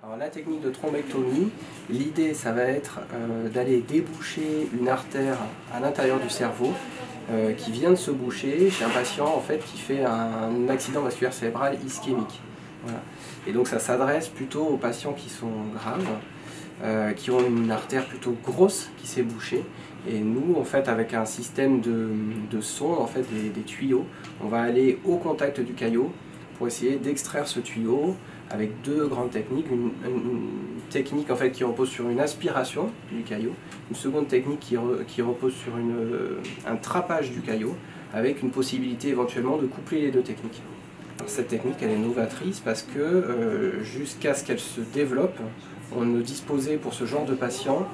Alors, la technique de thrombectomie, l'idée ça va être d'aller déboucher une artère à l'intérieur du cerveau qui vient de se boucher chez un patient en fait, qui fait un accident vasculaire cérébral ischémique. Voilà. Et donc ça s'adresse plutôt aux patients qui sont graves, qui ont une artère plutôt grosse qui s'est bouchée. Et nous, en fait, avec un système de sonde, en fait, des tuyaux, on va aller au contact du caillot pour essayer d'extraire ce tuyau avec deux grandes techniques. Une technique en fait, qui repose sur une aspiration du caillot, une seconde technique qui repose sur un trappage du caillot, avec une possibilité éventuellement de coupler les deux techniques. Alors, cette technique elle est novatrice parce que jusqu'à ce qu'elle se développe, on ne disposait pour ce genre de patient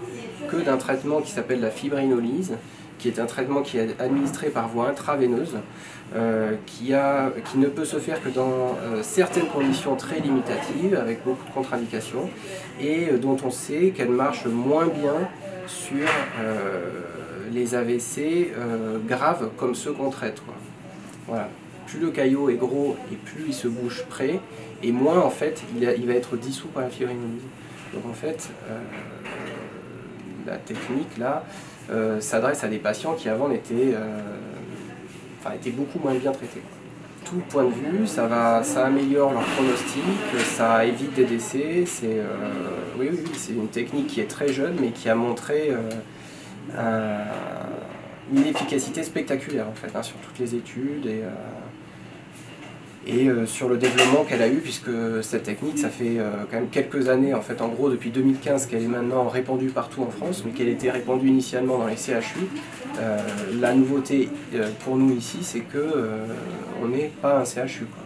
que d'un traitement qui s'appelle la fibrinolyse, qui est un traitement qui est administré par voie intraveineuse, qui ne peut se faire que dans certaines conditions très limitatives, avec beaucoup de contre-indications, et dont on sait qu'elle marche moins bien sur les AVC graves comme ceux qu'on traite, quoi. Voilà. Plus le caillot est gros et plus il se bouge près, et moins en fait il va être dissous par la fibrinolyse. Donc en fait, la technique là s'adresse à des patients qui avant étaient beaucoup moins bien traités. Tout point de vue, ça améliore leur pronostic, ça évite des décès. Oui, c'est une technique qui est très jeune mais qui a montré une efficacité spectaculaire en fait, hein, sur toutes les études et sur le développement qu'elle a eu, puisque cette technique, ça fait quand même quelques années, en fait, en gros depuis 2015, qu'elle est maintenant répandue partout en France, mais qu'elle était répandue initialement dans les CHU. La nouveauté pour nous ici, c'est qu'on n'est pas un CHU, quoi.